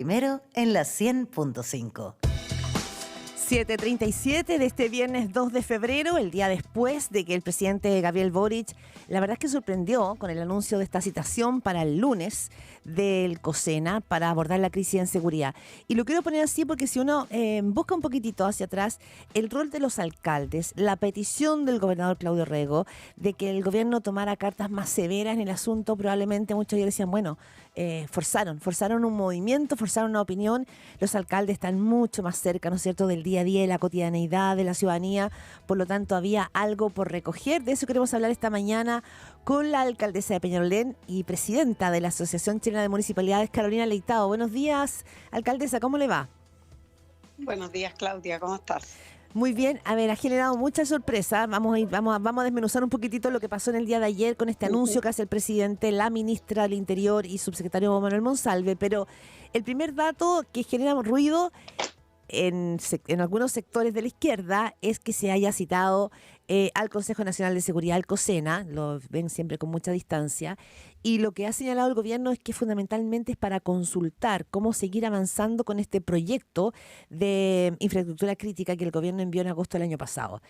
Primero en la 100.5. 7:37 de este viernes 2 de febrero, el día después de que el presidente Gabriel Boric, la verdad es que sorprendió con el anuncio de esta citación para el lunes del COSENA para abordar la crisis en seguridad. Y lo quiero poner así porque si uno busca un poquitito hacia atrás, el rol de los alcaldes, la petición del gobernador Claudio Rego de que el gobierno tomara cartas más severas en el asunto, probablemente muchos ya decían, bueno, forzaron un movimiento, forzaron una opinión. Los alcaldes están mucho más cerca, ¿no es cierto?, del día a día, de la cotidianeidad de la ciudadanía, por lo tanto había algo por recoger. De eso queremos hablar esta mañana con la alcaldesa de Peñalolén y presidenta de la Asociación Chilena de Municipalidades, Carolina Leitao. Buenos días, alcaldesa, ¿cómo le va? Buenos días, Claudia, ¿cómo estás? Muy bien, a ver, ha generado mucha sorpresa. Vamos a desmenuzar un poquitito lo que pasó en el día de ayer con este anuncio que hace el presidente, la ministra del Interior y subsecretario Manuel Monsalve, pero el primer dato que genera ruido en algunos sectores de la izquierda es que se haya citado al Consejo Nacional de Seguridad, al COSENA, lo ven siempre con mucha distancia, y lo que ha señalado el gobierno es que fundamentalmente es para consultar cómo seguir avanzando con este proyecto de infraestructura crítica que el gobierno envió en agosto del año pasado.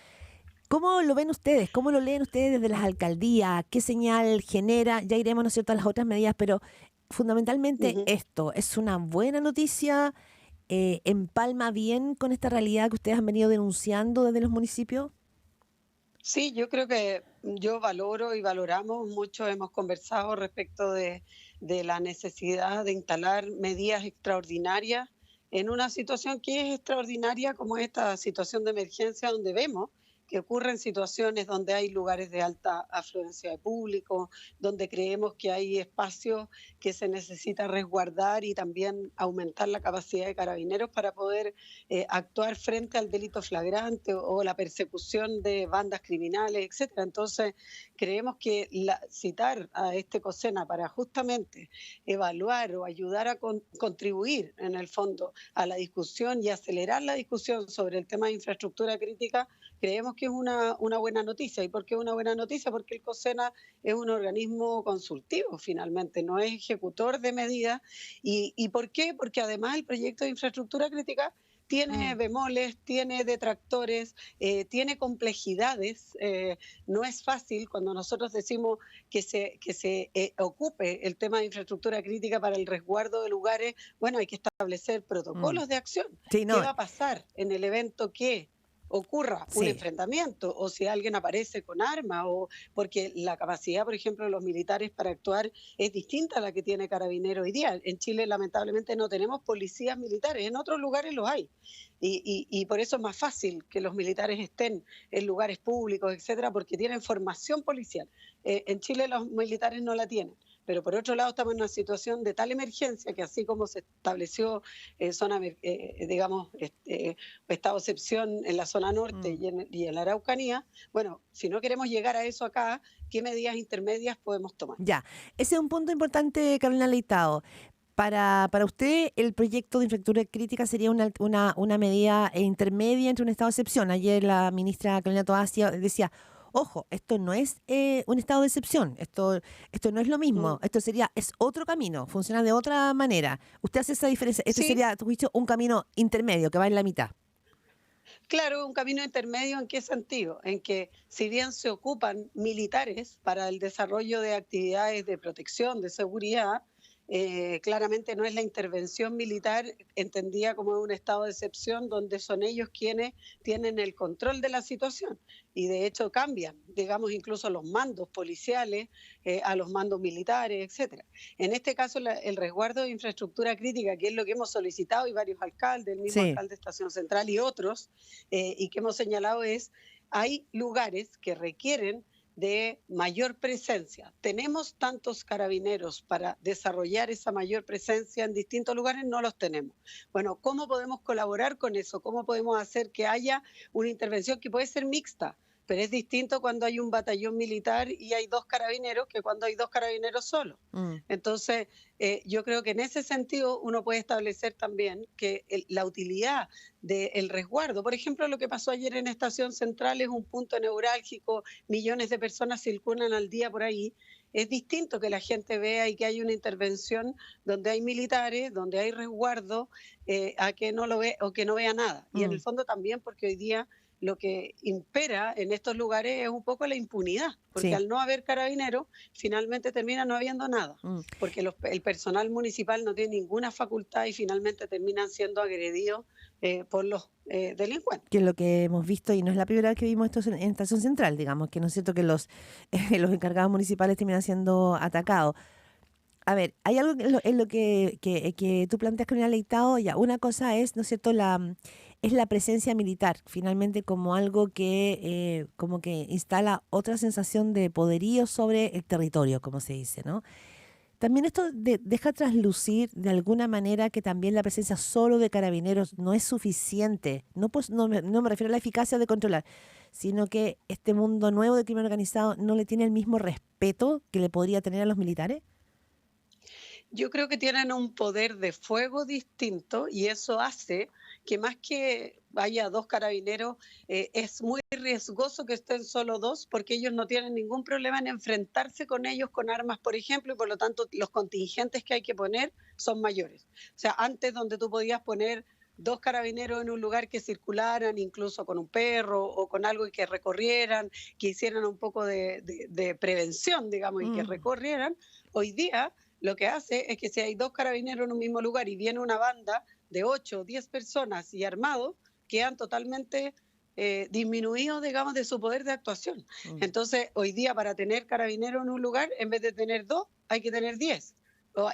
¿Cómo lo ven ustedes? ¿Cómo lo leen ustedes desde las alcaldías? ¿Qué señal genera? Ya iremos, ¿no es cierto?, a las otras medidas, pero fundamentalmente esto, ¿es una buena noticia? ¿Empalma bien con esta realidad que ustedes han venido denunciando desde los municipios? Sí, yo creo que yo valoro y valoramos mucho, hemos conversado respecto de la necesidad de instalar medidas extraordinarias en una situación que es extraordinaria como esta situación de emergencia donde vemos que ocurren situaciones donde hay lugares de alta afluencia de público, donde creemos que hay espacios que se necesita resguardar y también aumentar la capacidad de carabineros para poder actuar frente al delito flagrante o la persecución de bandas criminales, etcétera. Entonces, creemos que citar a este COSENA para justamente evaluar o ayudar a contribuir en el fondo a la discusión y acelerar la discusión sobre el tema de infraestructura crítica, creemos que es una buena noticia. ¿Y por qué es una buena noticia? Porque el COSENA es un organismo consultivo finalmente, no es ejecutor de medidas. ¿Y por qué? Porque además el proyecto de infraestructura crítica tiene bemoles, tiene detractores, tiene complejidades. No es fácil cuando nosotros decimos que se ocupe el tema de infraestructura crítica para el resguardo de lugares. Bueno, hay que establecer protocolos de acción. Sí, ¿Qué no, va a pasar en el evento que ocurra un sí. enfrentamiento o si alguien aparece con armas, o porque la capacidad, por ejemplo, de los militares para actuar es distinta a la que tiene Carabineros hoy día? En Chile lamentablemente no tenemos policías militares, en otros lugares los hay y por eso es más fácil que los militares estén en lugares públicos, etcétera, porque tienen formación policial. En Chile los militares no la tienen. Pero por otro lado estamos en una situación de tal emergencia que así como se estableció digamos, estado de excepción en la zona norte y en la Araucanía, bueno, si no queremos llegar a eso acá, ¿qué medidas intermedias podemos tomar? Ya, ese es un punto importante, Carolina Leitao. Para usted, el proyecto de infraestructura crítica sería una medida intermedia entre un estado de excepción. Ayer la ministra Carolina Toá decía, ojo, esto no es un estado de excepción, esto no es lo mismo, es otro camino, funciona de otra manera. Usted hace esa diferencia, este Sí, sería, a tu juicio, un camino intermedio que va en la mitad. claro, un camino intermedio. ¿En qué sentido? En que si bien se ocupan militares para el desarrollo de actividades de protección, de seguridad, claramente no es la intervención militar entendida como un estado de excepción donde son ellos quienes tienen el control de la situación y de hecho cambian, digamos, incluso los mandos policiales a los mandos militares, etcétera. En este caso, el resguardo de infraestructura crítica, que es lo que hemos solicitado y varios alcaldes, el mismo Sí. alcalde de Estación Central y otros, y que hemos señalado hay lugares que requieren de mayor presencia. ¿Tenemos tantos carabineros para desarrollar esa mayor presencia en distintos lugares? No los tenemos. Bueno, ¿cómo podemos colaborar con eso? ¿Cómo podemos hacer que haya una intervención que puede ser mixta? Pero es distinto cuando hay un batallón militar y hay 2 carabineros que cuando hay 2 carabineros solos. Entonces, yo creo que en ese sentido uno puede establecer también que la utilidad del resguardo, por ejemplo, lo que pasó ayer en Estación Central es un punto neurálgico, millones de personas circulan al día por ahí es distinto que la gente vea y que hay una intervención donde hay militares, donde hay resguardo, a que no lo ve o que no vea nada. Y en el fondo también porque hoy día lo que impera en estos lugares es un poco la impunidad, porque Sí. al no haber carabineros, finalmente termina no habiendo nada, porque el personal municipal no tiene ninguna facultad y finalmente terminan siendo agredidos por los delincuentes. Que es lo que hemos visto, y no es la primera vez que vimos esto en Estación Central, digamos, que no es cierto que los, los encargados municipales terminan siendo atacados. A ver, hay algo en lo que tú planteas, Carolina Leitao. Ya, una cosa es, ¿no es cierto?, es la presencia militar, finalmente como algo que como que instala otra sensación de poderío sobre el territorio, como se dice, ¿no? También esto deja traslucir de alguna manera que también la presencia solo de carabineros no es suficiente. No, pues, no me refiero a la eficacia de controlar, sino que este mundo nuevo de crimen organizado no le tiene el mismo respeto que le podría tener a los militares. Yo creo que tienen un poder de fuego distinto y eso hace que más que haya dos carabineros, es muy riesgoso que estén solo dos porque ellos no tienen ningún problema en enfrentarse con ellos con armas, por ejemplo, y por lo tanto los contingentes que hay que poner son mayores. O sea, antes donde tú podías poner dos carabineros en un lugar que circularan, incluso con un perro o con algo y que recorrieran, que hicieran un poco de prevención, digamos, y que recorrieran, hoy día lo que hace es que si hay dos carabineros en un mismo lugar y viene una banda de 8 o 10 personas y armados, quedan totalmente disminuidos, digamos, de su poder de actuación. Entonces, hoy día para tener carabineros en un lugar, en vez de tener 2, hay que tener 10.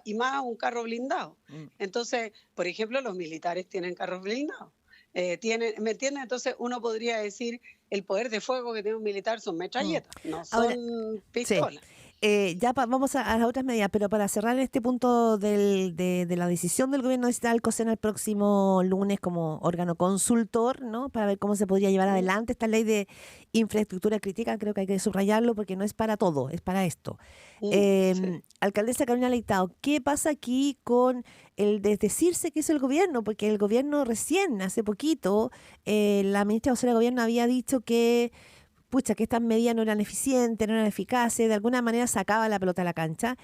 Y más un carro blindado. Entonces, por ejemplo, los militares tienen carros blindados. ¿Me entiendes? Entonces uno podría decir el poder de fuego que tiene un militar son metralletas, no son Ahora, pistolas. Sí. Vamos a las otras medidas, pero para cerrar este punto de la decisión del gobierno de citar al COSENA el próximo lunes como órgano consultor, ¿no?, para ver cómo se podría llevar adelante esta ley de infraestructura crítica. Creo que hay que subrayarlo porque no es para todo, es para esto. Sí. Alcaldesa Carolina Leitao, ¿qué pasa aquí con el desdecirse que hizo el gobierno? Porque el gobierno recién, hace poquito, la ministra vocera de gobierno había dicho que pucha, que estas medidas no eran eficientes, no eran eficaces, de alguna manera sacaba la pelota a la cancha.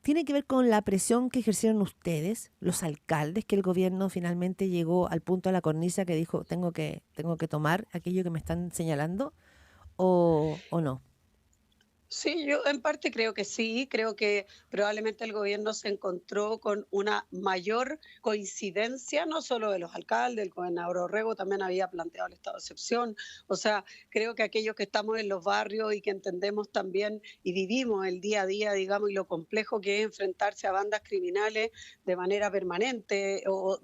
¿Tiene que ver con la presión que ejercieron ustedes, los alcaldes, que el gobierno finalmente llegó al punto de la cornisa que dijo, tengo que tomar aquello que me están señalando, o no? Sí, yo en parte creo que sí, creo que probablemente el gobierno se encontró con una mayor coincidencia, no solo de los alcaldes, el gobernador Orrego también había planteado el estado de excepción, o sea, creo que aquellos que estamos en los barrios y que entendemos también y vivimos el día a día, digamos, y lo complejo que es enfrentarse a bandas criminales de manera permanente o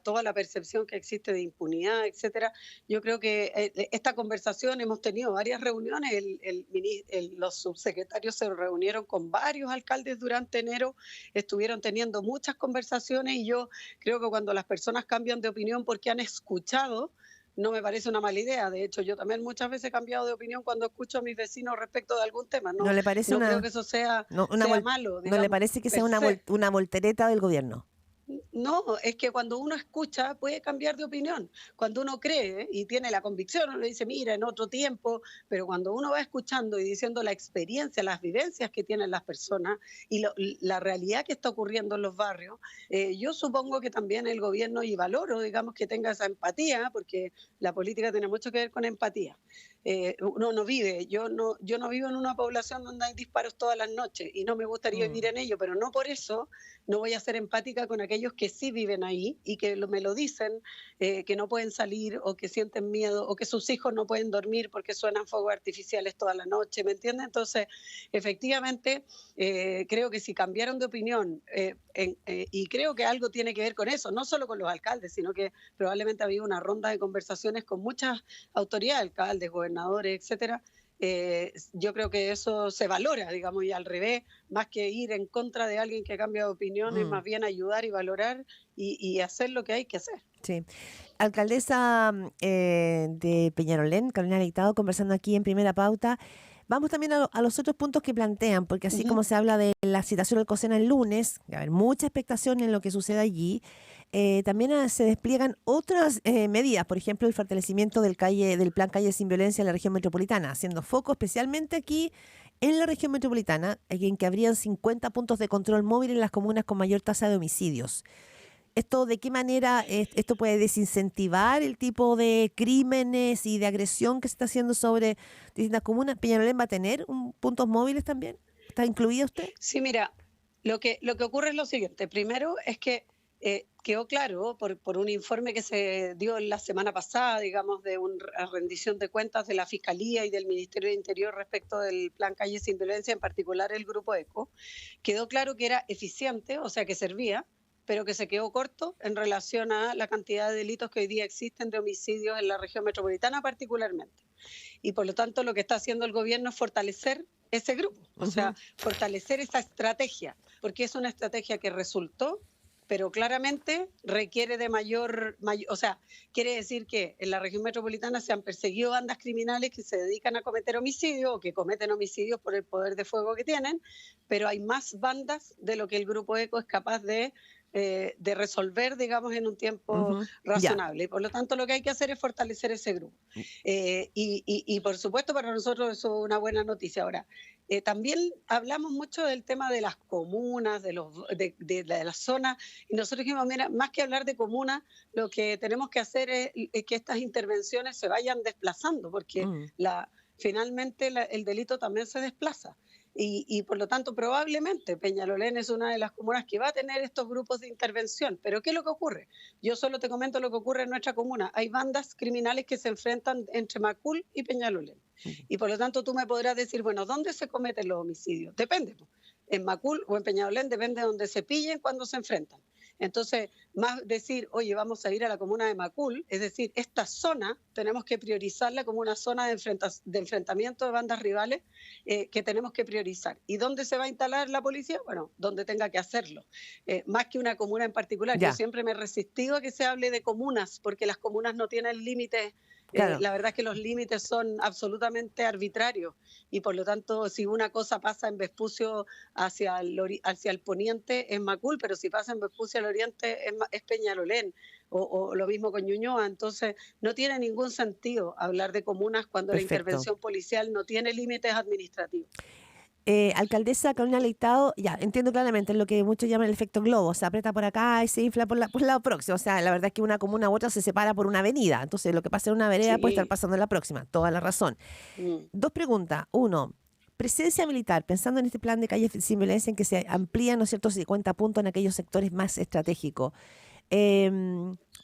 toda la percepción que existe de impunidad, etcétera, yo creo que esta conversación hemos tenido varias reuniones, los subsecretarios se reunieron con varios alcaldes durante enero, estuvieron teniendo muchas conversaciones y yo creo que cuando las personas cambian de opinión porque han escuchado, no me parece una mala idea. De hecho, yo también muchas veces he cambiado de opinión cuando escucho a mis vecinos respecto de algún tema. ¿No No, le parece no creo que eso sea malo, no le digamos, parece que sea per se. una voltereta del gobierno? No, es que cuando uno escucha puede cambiar de opinión. Cuando uno cree y tiene la convicción, uno dice, mira, en otro tiempo, pero cuando uno va escuchando y diciendo la experiencia, las vivencias que tienen las personas y la realidad que está ocurriendo en los barrios, yo supongo que también el gobierno, y valoro, digamos, que tenga esa empatía, porque la política tiene mucho que ver con empatía. Uno no vive, yo no vivo en una población donde hay disparos todas las noches y no me gustaría vivir en ello, pero no por eso no voy a ser empática con aquellos que sí viven ahí y que me lo dicen, que no pueden salir o que sienten miedo o que sus hijos no pueden dormir porque suenan fuegos artificiales toda la noche, ¿me entiendes? Entonces, efectivamente, creo que si cambiaron de opinión, y creo que algo tiene que ver con eso, no solo con los alcaldes, sino que probablemente había una ronda de conversaciones con muchas autoridades, alcaldes, gobernadores, etcétera. Yo creo que eso se valora, digamos, y al revés, más que ir en contra de alguien que cambia de opinión, es más bien ayudar y valorar y hacer lo que hay que hacer. Sí. Alcaldesa de Peñarolén, Carolina Leitao, conversando aquí en Primera Pauta. Vamos también a los otros puntos que plantean, porque así como se habla de la citación del COSENA el lunes, va a haber mucha expectación en lo que suceda allí, también se despliegan otras medidas, por ejemplo, el fortalecimiento del plan Calle Sin Violencia en la región metropolitana, haciendo foco especialmente aquí en la región metropolitana, en que habrían 50 puntos de control móvil en las comunas con mayor tasa de homicidios. ¿Esto de qué manera esto puede desincentivar el tipo de crímenes y de agresión que se está haciendo sobre distintas comunas? ¿Peñalolén va a tener puntos móviles también? ¿Está incluida usted? Sí, mira, lo que ocurre es lo siguiente. Primero es que quedó claro por un informe que se dio la semana pasada, digamos, de una rendición de cuentas de la Fiscalía y del Ministerio de Interior respecto del Plan Calle Sin Violencia, en particular el Grupo ECO, quedó claro que era eficiente, o sea, que servía, pero que se quedó corto en relación a la cantidad de delitos que hoy día existen de homicidios en la región metropolitana particularmente. Y por lo tanto lo que está haciendo el gobierno es fortalecer ese grupo, o sea, fortalecer esa estrategia, porque es una estrategia que resultó, pero claramente requiere de mayor, o sea, quiere decir que en la región metropolitana se han perseguido bandas criminales que se dedican a cometer homicidios o que cometen homicidios por el poder de fuego que tienen, pero hay más bandas de lo que el Grupo ECO es capaz de resolver, digamos, en un tiempo razonable. Y por lo tanto, lo que hay que hacer es fortalecer ese grupo. Y por supuesto, para nosotros eso es una buena noticia. Ahora, también hablamos mucho del tema de las comunas, de las zonas, y nosotros dijimos, mira, más que hablar de comunas, lo que tenemos que hacer es que estas intervenciones se vayan desplazando, porque finalmente el delito también se desplaza. Y por lo tanto, probablemente Peñalolén es una de las comunas que va a tener estos grupos de intervención. Pero ¿qué es lo que ocurre? Yo solo te comento lo que ocurre en nuestra comuna. Hay bandas criminales que se enfrentan entre Macul y Peñalolén. Y por lo tanto, tú me podrás decir, bueno, ¿dónde se cometen los homicidios? Depende. En Macul o en Peñalolén, depende de donde se pillen cuando se enfrentan. Entonces, más decir, oye, vamos a ir a la comuna de Macul, es decir, esta zona tenemos que priorizarla como una zona de enfrentamiento de bandas rivales que tenemos que priorizar. ¿Y dónde se va a instalar la policía? Bueno, donde tenga que hacerlo. Más que una comuna en particular. Yo siempre me he resistido a que se hable de comunas, porque las comunas no tienen límites. Claro. La verdad es que los límites son absolutamente arbitrarios y por lo tanto si una cosa pasa en Vespucio hacia el poniente es Macul, pero si pasa en Vespucio al oriente es Peñalolén o lo mismo con Ñuñoa. Entonces no tiene ningún sentido hablar de comunas cuando la intervención policial no tiene límites administrativos. Alcaldesa Carolina Leitao, ya, entiendo claramente lo que muchos llaman el efecto globo, se aprieta por acá y se infla por el lado próximo, o sea, la verdad es que una comuna u otra se separa por una avenida, entonces lo que pasa en una vereda puede estar pasando en la próxima, toda la razón. Dos preguntas, uno, presencia militar, pensando en este plan de Calle Sin Violencia en que se amplían, ¿no es cierto?, 50 puntos en aquellos sectores más estratégicos,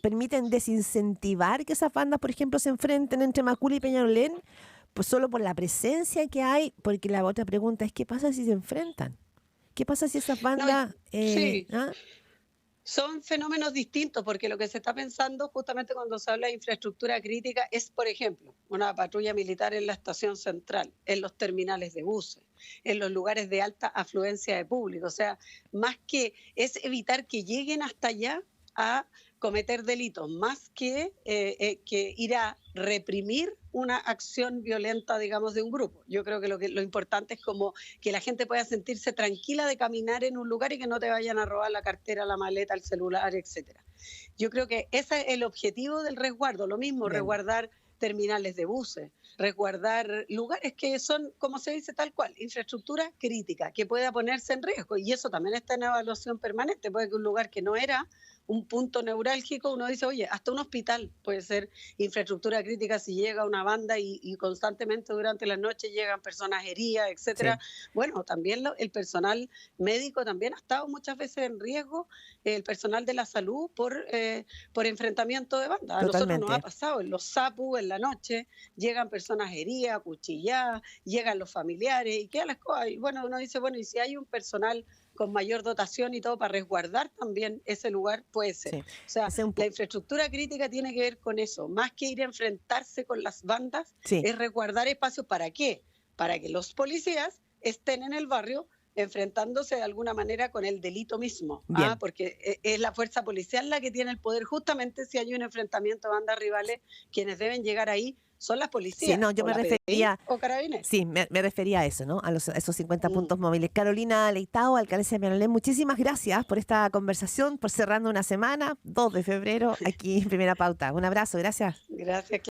¿permiten desincentivar que esas bandas, por ejemplo, se enfrenten entre Macul y Peñalolén? Pues solo por la presencia que hay, porque la otra pregunta es, ¿qué pasa si se enfrentan? ¿Qué pasa si esas bandas... Son fenómenos distintos, porque lo que se está pensando justamente cuando se habla de infraestructura crítica es, por ejemplo, una patrulla militar en la estación central, en los terminales de buses, en los lugares de alta afluencia de público. O sea, más que es evitar que lleguen hasta allá a cometer delitos, más que ir a reprimir una acción violenta, digamos, de un grupo. Yo creo que lo importante es como que la gente pueda sentirse tranquila de caminar en un lugar y que no te vayan a robar la cartera, la maleta, el celular, etcétera. Yo creo que ese es el objetivo del resguardo. Lo mismo, resguardar terminales de buses, resguardar lugares que son, como se dice tal cual, infraestructura crítica, que pueda ponerse en riesgo. Y eso también está en evaluación permanente. Puede que un lugar que no era un punto neurálgico, uno dice, oye, hasta un hospital puede ser infraestructura crítica si llega una banda y constantemente durante la noche llegan personas heridas, etcétera. Sí. Bueno, también el personal médico también ha estado muchas veces en riesgo, el personal de la salud por enfrentamiento de bandas. A nosotros nos ha pasado en los SAPU, en la noche, llegan personas heridas, acuchilladas, llegan los familiares y quedan las cosas. Y bueno, uno dice, bueno, y si hay un personal con mayor dotación y todo para resguardar también ese lugar, puede ser. Sí. O sea, la infraestructura crítica tiene que ver con eso. Más que ir a enfrentarse con las bandas, es resguardar espacios. ¿Para qué? Para que los policías estén en el barrio enfrentándose de alguna manera con el delito mismo, porque es la fuerza policial la que tiene el poder. Justamente si hay un enfrentamiento de bandas rivales, quienes deben llegar ahí son las policías. Sí, no, yo me refería... o carabineros. Sí, me refería a eso, ¿no? A esos 50 puntos móviles. Carolina Leitao, alcaldesa de Peñalolén, muchísimas gracias por esta conversación, por cerrando una semana, 2 de febrero, aquí en Primera Pauta. Un abrazo, gracias. Gracias.